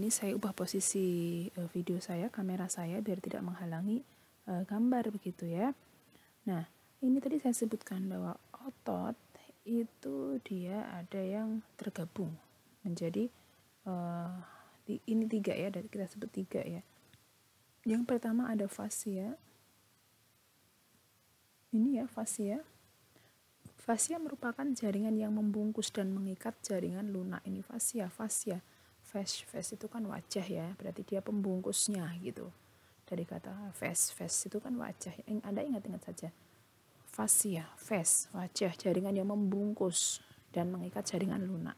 ini saya ubah posisi video saya, kamera saya biar tidak menghalangi gambar begitu ya. Nah, ini tadi saya sebutkan bahwa otot itu dia ada yang tergabung menjadi ini 3 ya, dan kita sebut 3 ya. Yang pertama ada fascia. Ini ya fascia. Fascia merupakan jaringan yang membungkus dan mengikat jaringan lunak. Ini fascia. Face itu kan wajah ya, berarti dia pembungkusnya gitu. Dari kata face itu kan wajah. Anda ingat-ingat saja. Fascia, face, wajah, jaringan yang membungkus dan mengikat jaringan lunak.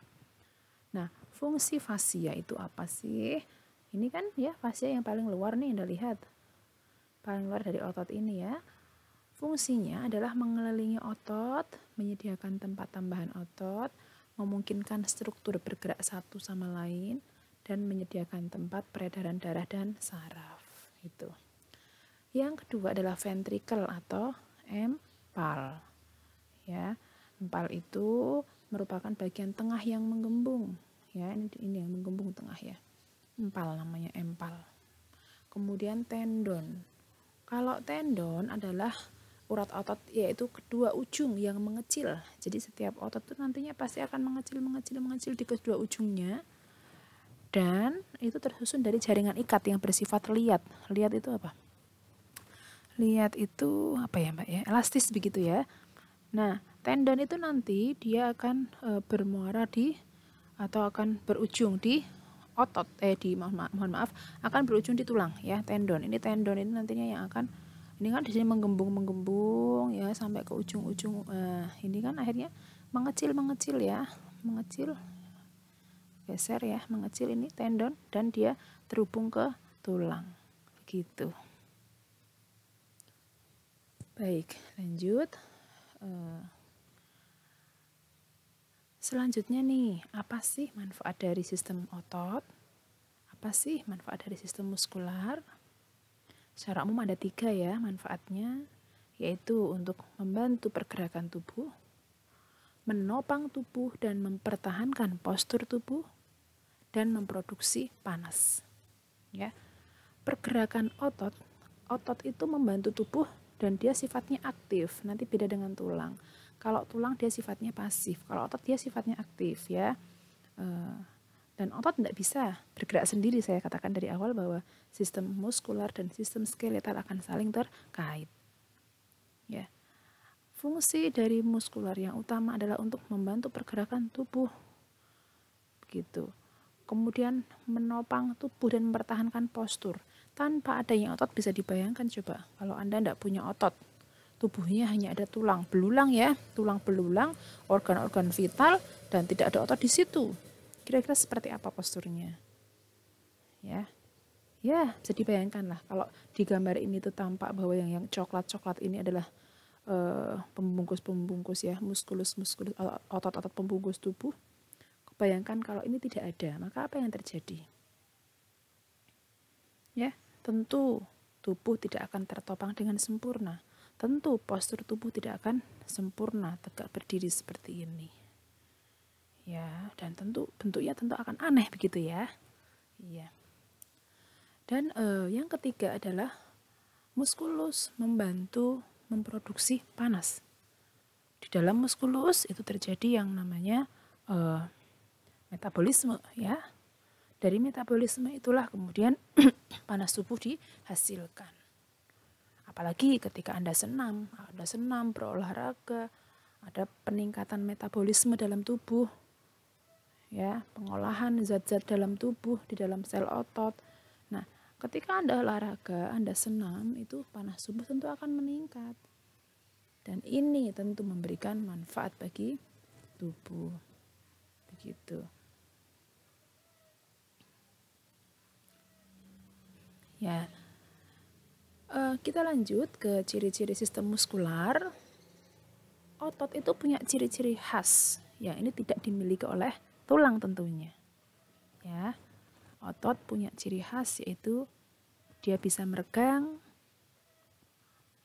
Nah, fungsi fascia itu apa sih? Ini kan ya fascia yang paling luar nih, Anda lihat. Paling luar dari otot ini ya. Fungsinya adalah mengelilingi otot, menyediakan tempat tambahan otot, memungkinkan struktur bergerak satu sama lain, dan menyediakan tempat peredaran darah dan saraf. Itu. Yang kedua adalah ventricle atau empal. Ya, empal itu merupakan bagian tengah yang menggembung. Ya, ini yang menggembung tengah ya. Empal namanya empal. Kemudian tendon. Kalau tendon adalah urat otot, yaitu kedua ujung yang mengecil. Jadi setiap otot itu nantinya pasti akan mengecil di kedua ujungnya. Dan itu tersusun dari jaringan ikat yang bersifat liat. Liat itu apa? Liat itu apa ya Mbak ya? Elastis begitu ya. Nah, tendon itu nanti dia akan bermuara di atau akan berujung di otot. Mohon maaf, akan berujung di tulang ya, tendon. Ini tendon ini nantinya yang akan, ini kan di sini menggembung ya sampai ke ujung-ujung. Ini kan akhirnya mengecil ya, geser ya, mengecil ini tendon dan dia terhubung ke tulang. Begitu. Baik, lanjut. Selanjutnya nih, apa sih manfaat dari sistem otot? Apa sih manfaat dari sistem muskular? Secara umum ada 3 ya manfaatnya, yaitu untuk membantu pergerakan tubuh, menopang tubuh dan mempertahankan postur tubuh, dan memproduksi panas. Ya, pergerakan otot itu membantu tubuh dan dia sifatnya aktif. Nanti beda dengan tulang. Kalau tulang dia sifatnya pasif, kalau otot dia sifatnya aktif ya. Dan otot tidak bisa bergerak sendiri. Saya katakan dari awal bahwa sistem muskular dan sistem skeletal akan saling terkait. Ya. Fungsi dari muskular yang utama adalah untuk membantu pergerakan tubuh. Begitu. Kemudian menopang tubuh dan mempertahankan postur. Tanpa adanya otot bisa dibayangkan coba kalau Anda tidak punya otot. Tubuhnya hanya ada tulang belulang ya, tulang belulang, organ-organ vital dan tidak ada otot di situ. Kira-kira seperti apa posturnya? Ya, bisa dibayangkan lah. Kalau di gambar ini tuh tampak bahwa yang coklat-coklat ini adalah pembungkus ya, muskulus, otot-otot pembungkus tubuh. Bayangkan kalau ini tidak ada, maka apa yang terjadi? Ya, tentu tubuh tidak akan tertopang dengan sempurna. Tentu postur tubuh tidak akan sempurna, tegak berdiri seperti ini. Ya, dan tentu bentuknya akan aneh begitu ya. Iya. Dan yang ketiga adalah muskulus membantu memproduksi panas. Di dalam muskulus itu terjadi yang namanya metabolisme ya. Dari metabolisme itulah kemudian panas tubuh dihasilkan. Apalagi ketika Anda senam, berolahraga, ada peningkatan metabolisme dalam tubuh. Ya, pengolahan zat-zat dalam tubuh di dalam sel otot. Nah, ketika Anda olahraga, Anda senam, itu panas tubuh tentu akan meningkat. Dan ini tentu memberikan manfaat bagi tubuh. Begitu. Ya, kita lanjut ke ciri-ciri sistem muskular. Otot itu punya ciri-ciri khas yang ini tidak dimiliki oleh tulang tentunya. Ya, otot punya ciri khas yaitu dia bisa meregang,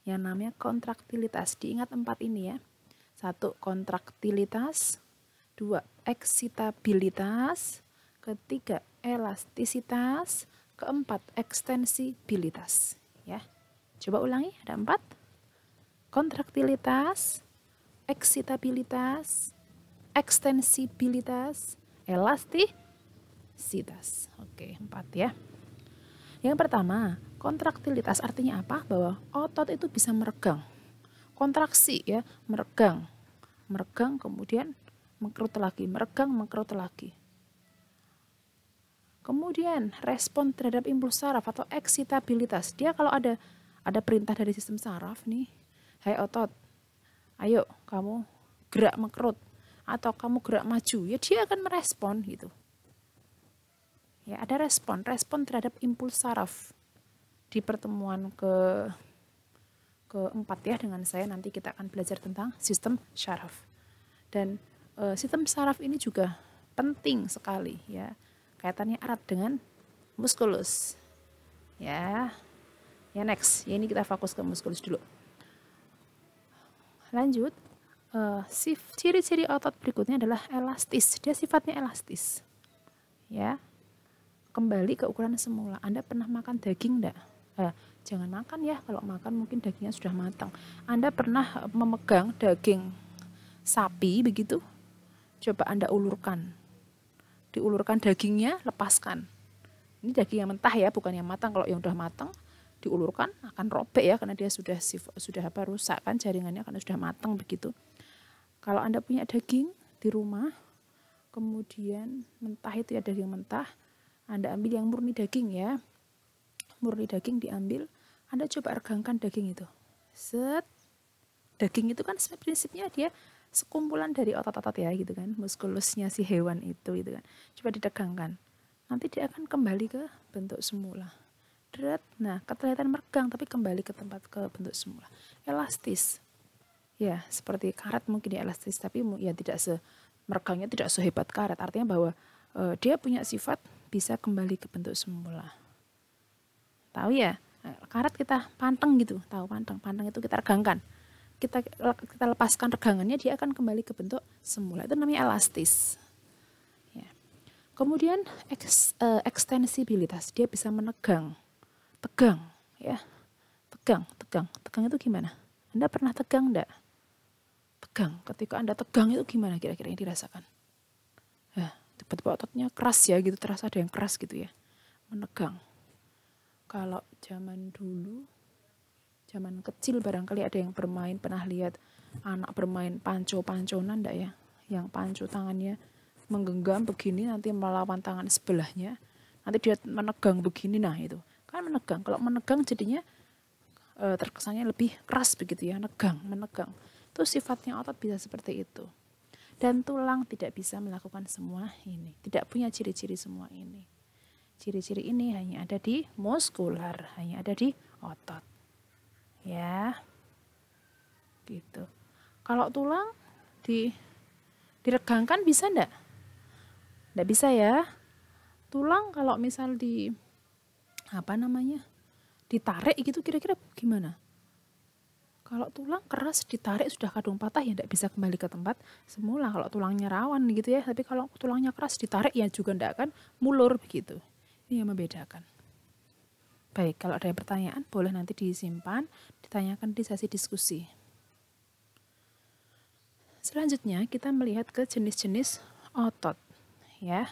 yang namanya kontraktilitas. Diingat 4 ini ya. 1. Kontraktilitas, 2. Eksitabilitas, 3. elastisitas, keempat ekstensibilitas. Ya, coba ulangi, ada 4. Kontraktilitas, eksitabilitas, ekstensibilitas, elastisitas. Oke, 4 ya. Yang pertama, kontraktilitas artinya apa? Bahwa otot itu bisa meregang. Kontraksi ya, meregang. Meregang kemudian mengkerut lagi, meregang, mengkerut lagi. Kemudian respon terhadap impuls saraf atau eksitabilitas. Dia kalau ada perintah dari sistem saraf nih, hai otot, ayo kamu gerak mengkerut atau kamu gerak maju, ya dia akan merespon gitu. Ya, ada respon terhadap impuls saraf. Di pertemuan keempat ya dengan saya nanti kita akan belajar tentang sistem saraf. Dan sistem saraf ini juga penting sekali ya. Kaitannya erat dengan muskulus. Ya. Ya next. Ya ini kita fokus ke muskulus dulu. Lanjut. Ciri-ciri otot berikutnya adalah elastis. Dia sifatnya elastis. Ya. Kembali ke ukuran semula. Anda pernah makan daging enggak? Jangan makan ya, kalau makan mungkin dagingnya sudah matang. Anda pernah memegang daging sapi begitu? Coba Anda ulurkan. Diulurkan dagingnya, lepaskan. Ini daging yang mentah ya, bukan yang matang. Kalau yang udah matang, diulurkan akan robek ya, karena dia sudah rusak kan jaringannya karena sudah matang begitu. Kalau Anda punya daging di rumah, kemudian mentah itu ya daging mentah, Anda ambil yang murni daging ya. Murni daging diambil, Anda coba regangkan daging itu. Set. Daging itu kan prinsipnya dia sekumpulan dari otot-otot ya gitu kan, muskulusnya si hewan itu gitu kan. Coba ditegangkan. Nanti dia akan kembali ke bentuk semula. Nah, kelihatan meregang tapi kembali ke bentuk semula. Elastis. Ya, seperti karet mungkin ya elastis, tapi ya meregangnya tidak sehebat karet. Artinya bahwa dia punya sifat bisa kembali ke bentuk semula. Tahu ya, karet kita panteng gitu, tahu panteng itu kita regangkan. Kita lepaskan regangannya, dia akan kembali ke bentuk semula. Itu namanya elastis. Ya. Kemudian ekstensibilitas, dia bisa menegang, tegang, ya, tegang itu gimana? Anda pernah tegang enggak? Tegang. Ketika Anda tegang itu gimana kira-kira yang dirasakan? Tiba-tiba ototnya keras ya, gitu, terasa ada yang keras gitu ya, menegang. Kalau zaman dulu, zaman kecil barangkali ada yang bermain, pernah lihat anak bermain panco-panconan enggak ya? Yang panco tangannya menggenggam begini, nanti melawan tangan sebelahnya, nanti dia menegang begini, nah itu kan menegang. Kalau menegang jadinya terkesannya lebih keras begitu ya, menegang. Itu sifatnya otot bisa seperti itu. Dan tulang tidak bisa melakukan semua ini, tidak punya ciri-ciri semua ini. Ciri-ciri ini hanya ada di muskular, hanya ada di otot. Ya, gitu. Kalau tulang diregangkan bisa enggak? Enggak bisa ya. Tulang kalau misal ditarik gitu kira-kira gimana? Kalau tulang keras ditarik sudah kadung patah ya enggak bisa kembali ke tempat semula. Kalau tulangnya rawan gitu ya, tapi kalau tulangnya keras ditarik ya juga enggak akan mulur begitu. Ini yang membedakan. Baik, kalau ada pertanyaan boleh nanti disimpan, ditanyakan di sesi diskusi. Selanjutnya kita melihat ke jenis-jenis otot ya.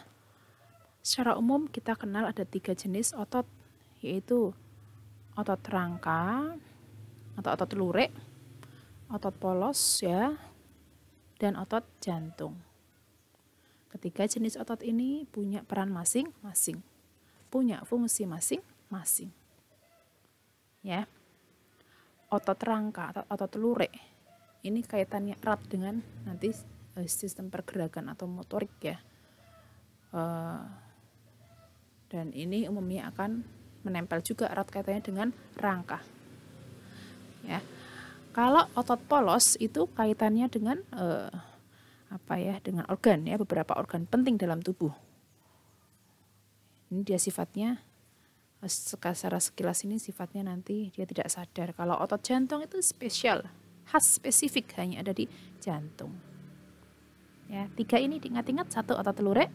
Secara umum kita kenal ada 3 jenis otot, yaitu otot rangka atau otot lurik, otot polos ya, dan otot jantung. Ketiga jenis otot ini punya peran masing-masing, punya fungsi masing-masing. Ya. Otot rangka atau otot lurik ini kaitannya erat dengan nanti sistem pergerakan atau motorik ya. Dan ini umumnya akan menempel juga erat kaitannya dengan rangka. Ya. Kalau otot polos itu kaitannya dengan dengan organ ya, beberapa organ penting dalam tubuh. Ini dia sifatnya secara sekilas ini sifatnya nanti dia tidak sadar. Kalau otot jantung itu spesial, khas spesifik hanya ada di jantung. Ya, 3 ini diingat-ingat, 1 otot lurik,